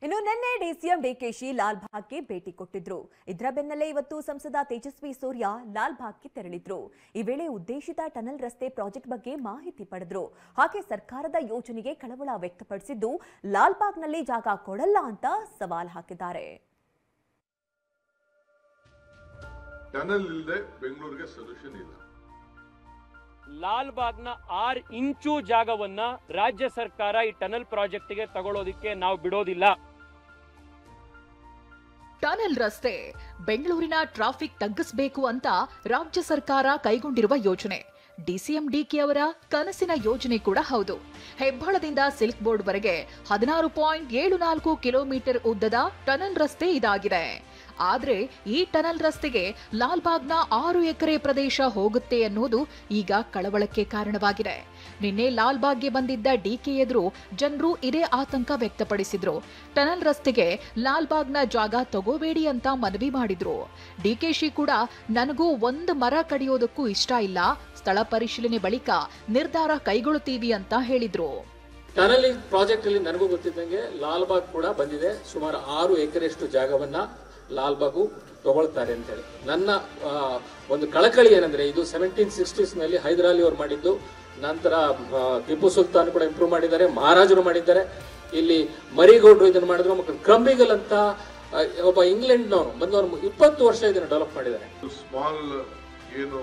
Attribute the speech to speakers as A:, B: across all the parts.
A: ಇನ್ನು ನಿನ್ನೆ ಡಿಸಿಎಂ ಡಿಕೆಶಿ ಲಾಲ್ ಬಾಗ್ಗೆ ಭೇಟಿ ಕೊಟ್ಟಿದ್ರು. ಇದರ ಬೆನ್ನಲ್ಲೇ ಇವತ್ತು ಸಂಸದ ತೇಜಸ್ವಿ ಸೂರ್ಯ ಲಾಲ್ ಬಾಗ್ಗೆ ತೆರಳಿದ್ರು. ಈ ವೇಳೆ ಉದ್ದೇಶಿತ ಟನಲ್ ರಸ್ತೆ ಪ್ರಾಜೆಕ್ಟ್ ಬಗ್ಗೆ ಮಾಹಿತಿ ಪಡೆದ್ರು. ಹಾಗೆ ಸರ್ಕಾರದ ಯೋಜನೆಗೆ ಕಳವಳ ವ್ಯಕ್ತಪಡಿಸಿದ್ದು ಲಾಲ್ ಬಾಗ್ನಲ್ಲಿ ಜಾಗ ಕೊಡಲ್ಲ ಅಂತ ಸವಾಲ್ ಹಾಕಿದ್ದಾರೆ.
B: ಟನಲ್ ಇಲ್ಲದೆ ಬೆಂಗಳೂರಿಗೆ ಸೊಲ್ಯೂಷನ್ ಇಲ್ಲ.
C: ಲಾಲ್ ಬಾಗ್ನ 6 ಇಂಚು ಜಾಗವನ್ನ ರಾಜ್ಯ ಸರ್ಕಾರ ಈ ಟನಲ್ ಪ್ರಾಜೆಕ್ಟ್ಗೆ ತಗೊಳ್ಳೋದಕ್ಕೆ ನಾವು ಬಿಡೋದಿಲ್ಲ.
D: ಟನಲ್ ರಸ್ತೆ ಬೆಂಗಳೂರಿನ ಟ್ರಾಫಿಕ್ ತಗ್ಗಿಸಬೇಕು ಅಂತ ರಾಜ್ಯ ಸರ್ಕಾರ ಕೈಗೊಂಡಿರುವ ಯೋಜನೆ. ಡಿಸಿಎಂ ಡಿಕೆ ಅವರ ಕನಸಿನ ಯೋಜನೆ ಕೂಡ ಹೌದು. ಹೆಬ್ಬಾಳದಿಂದ ಸಿಲ್ಕ್ ಬೋರ್ಡ್ ವರೆಗೆ 16.74 ಕಿಲೋಮೀಟರ್ ಉದ್ದದ ಟನಲ್ ರಸ್ತೆ ಇದಾಗಿದೆ. ಆದ್ರೆ ಈ ಟನಲ್ ರಸ್ತೆಗೆ ಲಾಲ್ ಬಾಗ್ನ 6 ಎಕರೆ ಪ್ರದೇಶ ಹೋಗುತ್ತೆ ಅನ್ನೋದು ಈಗ ಕಳವಳಕ್ಕೆ ಕಾರಣವಾಗಿದೆ. ನಿನ್ನೆ ಲಾಲ್ ಬಾಗ್ಗೆ ಬಂದಿದ್ದ ಡಿಕೆ ಎದುರು ಜನರು ಇದೇ ಆತಂಕ ವ್ಯಕ್ತಪಡಿಸಿದ್ರು. ಟನಲ್ ರಸ್ತೆಗೆ ಲಾಲ್ ಬಾಗ್ನ ಜಾಗ ತಗೋಬೇಡಿ ಅಂತ ಮನವಿ ಮಾಡಿದ್ರು. ಡಿಕೆಶಿ ಕೂಡ ನನಗೂ ಒಂದು ಮರ ಕಡಿಯೋದಕ್ಕೂ ಇಷ್ಟ ಇಲ್ಲ, ಸ್ಥಳ ಪರಿಶೀಲನೆ ಬಳಿಕ ನಿರ್ಧಾರ ಕೈಗೊಳ್ಳುತ್ತೀವಿ ಅಂತ ಹೇಳಿದ್ರು.
E: ಟನಲ್ ಪ್ರಾಜೆಕ್ಟ್ ಅಲ್ಲಿ ನನಗೂ ಗೊತ್ತಿದ್ದಂಗೆ ಲಾಲ್ ಬಾಗ್ ಕೂಡ ಬಂದಿದೆ. ಸುಮಾರು 6 ಎಕರೆಷ್ಟು ಜಾಗವನ್ನ ಲಾಲ್ ಬಾಗು ತಗೊಳ್ತಾರೆ ಅಂತೇಳಿ ನನ್ನ ಒಂದು ಕಳಕಳಿ ಏನಂದ್ರೆ, ಇದು 1760s ನಲ್ಲಿ ಹೈದರಾಲಿ ಅವರು ಮಾಡಿದ್ದು. ನಂತರ ಟಿಪ್ಪು ಸುಲ್ತಾನ್ ಕೂಡ ಇಂಪ್ರೂವ್ ಮಾಡಿದ್ದಾರೆ, ಮಹಾರಾಜರು ಮಾಡಿದ್ದಾರೆ. ಇಲ್ಲಿ ಮರಿಗೌಡರು ಇದನ್ನು ಮಾಡಿದ್ರು. ಮತ್ತು ಕ್ರಂಬಿಗಲ್ ಅಂತ ಒಬ್ಬ ಇಂಗ್ಲೆಂಡ್ನವರು ಬಂದವರು 20 ವರ್ಷ ಇದನ್ನು ಡೆವಲಪ್ ಮಾಡಿದ್ದಾರೆ.
B: ಸ್ಮಾಲ್ ಏನು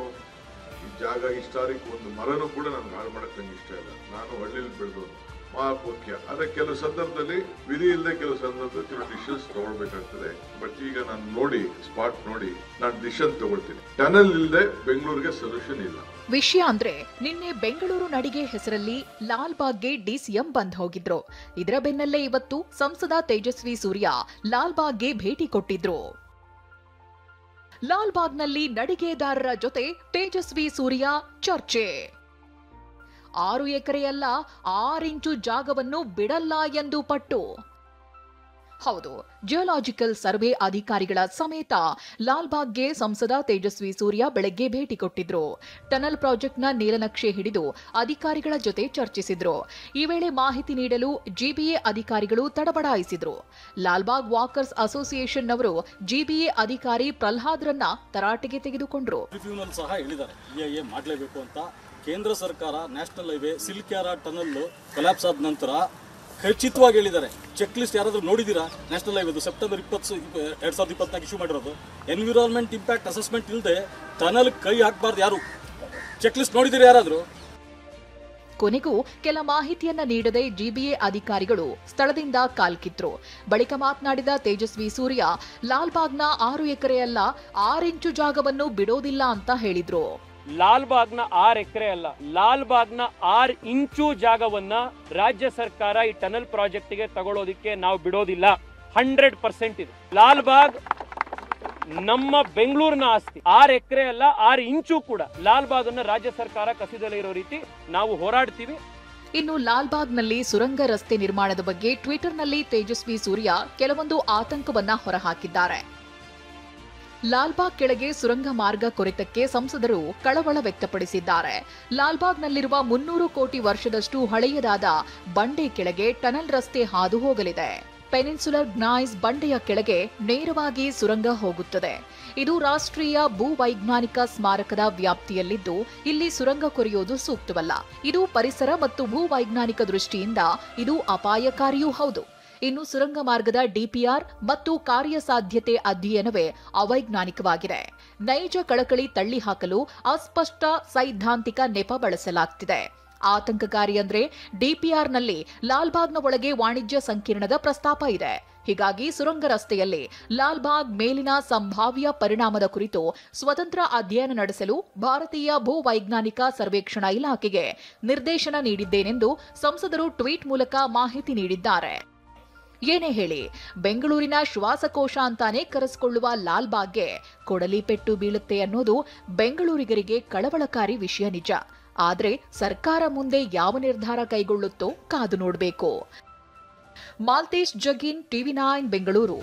B: ಈ ಜಾಗ ಹಿಸ್ಟಾರಿಕ್ ಒಂದು ಮರನೂ ಕೂಡ ನನ್ಗೆ ಹಾಳು ಮಾಡಕ್ ನಂಗೆ ಇಷ್ಟ ಇಲ್ಲ. ನಾನು ಹಳ್ಳಿಲಿ ಬೆಳೆದು ಮಹಾಪೋಖ್ಯ. ಆದ್ರೆ ಕೆಲವು ಸಂದರ್ಭದಲ್ಲಿ ವಿಧಿ ಇಲ್ಲದೆ ಕೆಲವು ಸಂದರ್ಭದಲ್ಲಿ ಕೆಲವು ಡಿಸಿಷನ್ಸ್ ತಗೊಳ್ಬೇಕಾಗ್ತದೆ. ಬಟ್ ಈಗ ನಾನು ನೋಡಿ ಸ್ಪಾಟ್ ನೋಡಿ ನಾನು ಡಿಸಿಷನ್ ತಗೊಳ್ತೀನಿ. ಟನಲ್ ಇಲ್ಲದೆ ಬೆಂಗಳೂರಿಗೆ ಸೊಲ್ಯೂಷನ್ ಇಲ್ಲ.
D: ವಿಷಯ ಅಂದ್ರೆ ನಿನ್ನೆ ಬೆಂಗಳೂರು ನಡಿಗೆ ಹೆಸರಲ್ಲಿ ಲಾಲ್ ಬಾಗ್ಗೆ ಡಿಸಿಎಂ ಬಂದ್ ಹೋಗಿದ್ರು. ಇದರ ಬೆನ್ನಲ್ಲೇ ಇವತ್ತು ಸಂಸದ ತೇಜಸ್ವಿ ಸೂರ್ಯ ಲಾಲ್ ಬಾಗ್ಗೆ ಭೇಟಿ ಕೊಟ್ಟಿದ್ರು. ಲಾಲ್ ಬಾಗ್ನಲ್ಲಿ ನಡಿಗೆದಾರರ ಜೊತೆ ತೇಜಸ್ವಿ ಸೂರ್ಯ ಚರ್ಚೆ. 6 ಎಕರೆಯಲ್ಲ 6 ಇಂಚು ಜಾಗವನ್ನು ಬಿಡಲ್ಲ ಎಂದು ಪಟ್ಟು. ಹೌದು, ಜಿಯೋಲಾಜಿಕಲ್ ಸರ್ವೆ ಅಧಿಕಾರಿಗಳ ಸಮೇತ ಲಾಲ್ ಬಾಗ್ಗೆ ಸಂಸದ ತೇಜಸ್ವಿ ಸೂರ್ಯ ಬೆಳಗ್ಗೆ ಭೇಟಿ ಕೊಟ್ಟಿದ್ರು. ಟನಲ್ ಪ್ರಾಜೆಕ್ಟ್ನ ನೀಲನಕ್ಷೆ ಹಿಡಿದು ಅಧಿಕಾರಿಗಳ ಜೊತೆ ಚರ್ಚಿಸಿದ್ರು. ಈ ವೇಳೆ ಮಾಹಿತಿ ನೀಡಲು ಜಿಬಿಎ ಅಧಿಕಾರಿಗಳು ತಡಬಡಾಯಿಸಿದ್ರು. ಲಾಲ್ಬಾಗ್ ವಾಕರ್ಸ್ ಅಸೋಸಿಯೇಷನ್ ಅವರು ಜಿಬಿಎ ಅಧಿಕಾರಿ ಪ್ರಹ್ಲಾದ್ರನ್ನ ತರಾಟೆಗೆ ತೆಗೆದುಕೊಂಡ್ರು.
F: ಸಹ ಹೇಳಿದ್ದಾರೆ EIA ಮಾಡಲೇಬೇಕು ಅಂತ. ಕೇಂದ್ರ ಸರ್ಕಾರ ನ್ಯಾಷನಲ್ ಹೈವೇ ಸಿಲ್ಕ್ ಯಾರ ಟನಲ್ ಕೊಲ್ಯಾಪ್ಸ್ ಆದ ನಂತರ ಖಚಿತವಾಗಿ ಹೇಳಿದ್ದಾರೆ. ಚೆಕ್ ಲಿಸ್ಟ್ ಯಾರಾದ್ರೂ ನೋಡಿದೀರಾ? ನ್ಯಾಷನಲ್ ಹೈವೇದು ಸೆಪ್ಟೆಂಬರ್ 20, 2024 ಇಶ್ಯೂ ಮಾಡಿರೋದು. ಎನ್ವಿರಾನ್ಮೆಂಟ್ ಇಂಪ್ಯಾಕ್ಟ್ ಅಸೆಸ್ಮೆಂಟ್ ಇಲ್ಲದೆ ಟನಲ್ ಕೈ ಹಾಕಬಾರ್ದು. ಯಾರು ಚೆಕ್ ಲಿಸ್ಟ್ ನೋಡಿದಿರ ಯಾರಾದ್ರೂ?
D: ಕೊನೆಗೂ ಕೆಲ ಮಾಹಿತಿಯನ್ನ ನೀಡದೆ ಜಿಬಿಎ ಅಧಿಕಾರಿಗಳು ಸ್ಥಳದಿಂದ ಕಾಲ್ಕಿದ್ರು. ಬಳಿಕ ಮಾತನಾಡಿದ ತೇಜಸ್ವಿ ಸೂರ್ಯ ಲಾಲ್ ಬಾಗ್ನ 6 ಎಕರೆಯಲ್ಲ 6 ಇಂಚು ಜಾಗವನ್ನು ಬಿಡೋದಿಲ್ಲ ಅಂತ ಹೇಳಿದ್ರು.
C: ಲಾಲ್ ಬಾಗ್ನ 6 ಎಕರೆ ಅಲ್ಲ, ಲಾಲ್ ಬಾಗ್ನ 6 ಇಂಚು ಜಾಗವನ್ನ ರಾಜ್ಯ ಸರ್ಕಾರ ಈ ಟನಲ್ ಪ್ರಾಜೆಕ್ಟ್ಗೆ ತಗೊಳ್ಳೋದಕ್ಕೆ ನಾವು ಬಿಡೋದಿಲ್ಲ. 100% ಇದು. ಲಾಲ್ ಬಾಗ್ ನಮ್ಮ ಬೆಂಗಳೂರಿನ ಆಸ್ತಿ. 6 ಎಕರೆ ಅಲ್ಲ 6 ಇಂಚು ಕೂಡ ಲಾಲ್ ಬಾಗ್ ಅನ್ನ ರಾಜ್ಯ ಸರ್ಕಾರ ಕಸಿದಲ್ಲೇ ಇರೋ ರೀತಿ ನಾವು ಹೋರಾಡ್ತೀವಿ.
D: ಇನ್ನು ಲಾಲ್ ಬಾಗ್ನಲ್ಲಿ ಸುರಂಗ ರಸ್ತೆ ನಿರ್ಮಾಣದ ಬಗ್ಗೆ ಟ್ವಿಟರ್ನಲ್ಲಿ ತೇಜಸ್ವಿ ಸೂರ್ಯ ಕೆಲವೊಂದು ಆತಂಕವನ್ನ ಹೊರಹಾಕಿದ್ದಾರೆ. ಲಾಲ್ಬಾಗ್ ಕೆಳಗೆ ಸುರಂಗ ಮಾರ್ಗ ಕೊರೆತಕ್ಕೆ ಸಂಸದರು ಕಳವಳ ವ್ಯಕ್ತಪಡಿಸಿದ್ದಾರೆ. ಲಾಲ್ಬಾಗ್ನಲ್ಲಿರುವ 300 ಕೋಟಿ ವರ್ಷದಷ್ಟು ಹಳೆಯದಾದ ಬಂಡೆ ಕೆಳಗೆ ಟನಲ್ ರಸ್ತೆ ಹಾದು ಹೋಗಲಿದೆ. ಪೆನಿನ್ಸುಲರ್ ಗ್ನಾಯ್ಸ್ ಬಂಡೆಯ ಕೆಳಗೆ ನೇರವಾಗಿ ಸುರಂಗ ಹೋಗುತ್ತದೆ. ಇದು ರಾಷ್ಟ್ರೀಯ ಭೂವೈಜ್ಞಾನಿಕ ಸ್ಮಾರಕದ ವ್ಯಾಪ್ತಿಯಲ್ಲಿದ್ದು ಇಲ್ಲಿ ಸುರಂಗ ಕೊರೆಯೋದು ಸೂಕ್ತವಲ್ಲ. ಇದು ಪರಿಸರ ಮತ್ತು ಭೂವೈಜ್ಞಾನಿಕ ದೃಷ್ಟಿಯಿಂದ ಇದು ಅಪಾಯಕಾರಿಯೂ ಹೌದು. ಇನ್ನು ಸುರಂಗ ಮಾರ್ಗದ ಡಿಪಿಆರ್ ಮತ್ತು ಕಾರ್ಯಸಾಧ್ಯತೆ ಅಧ್ಯಯನವೇ ಅವೈಜ್ಞಾನಿಕವಾಗಿದೆ. ನೈಜ ಕಳಕಳಿ ತಳ್ಳಿ ಹಾಕಲು ಅಸ್ಪಷ್ಟ ಸೈದ್ಧಾಂತಿಕ ನೆಪ ಬಳಸಲಾಗ್ತಿದೆ. ಆತಂಕಕಾರಿ ಅಂದ್ರೆ ಡಿಪಿಆರ್ನಲ್ಲಿ ಲಾಲ್ಬಾಗ್ನ ಒಳಗೆ ವಾಣಿಜ್ಯ ಸಂಕೀರ್ಣದ ಪ್ರಸ್ತಾಪ ಇದೆ. ಹೀಗಾಗಿ ಸುರಂಗ ರಸ್ತೆಯಲ್ಲಿ ಲಾಲ್ಬಾಗ್ ಮೇಲಿನ ಸಂಭಾವ್ಯ ಪರಿಣಾಮದ ಕುರಿತು ಸ್ವತಂತ್ರ ಅಧ್ಯಯನ ನಡೆಸಲು ಭಾರತೀಯ ಭೂವೈಜ್ಞಾನಿಕ ಸರ್ವೇಕ್ಷಣಾ ಇಲಾಖೆಗೆ ನಿರ್ದೇಶನ ನೀಡಿದ್ದೇನೆಂದು ಸಂಸದರು ಟ್ವೀಟ್ ಮೂಲಕ ಮಾಹಿತಿ ನೀಡಿದ್ದಾರೆ. ಏನೇ ಹೇಳಿ, ಬೆಂಗಳೂರಿನ ಶ್ವಾಸಕೋಶ ಅಂತಾನೆ ಕರೆಸಿಕೊಳ್ಳುವ ಲಾಲ್ ಬಾಗ್ಗೆ ಕೊಡಲಿ ಪೆಟ್ಟು ಬೀಳುತ್ತೆ ಅನ್ನೋದು ಬೆಂಗಳೂರಿಗರಿಗೆ ಕಳವಳಕಾರಿ ವಿಷಯ ನಿಜ. ಆದ್ರೆ ಸರ್ಕಾರ ಮುಂದೆ ಯಾವ ನಿರ್ಧಾರ ಕೈಗೊಳ್ಳುತ್ತೋ ಕಾದು ನೋಡಬೇಕು. ಮಾಲ್ತೇಶ್ ಜಗಿನ್, TV9 ಬೆಂಗಳೂರು.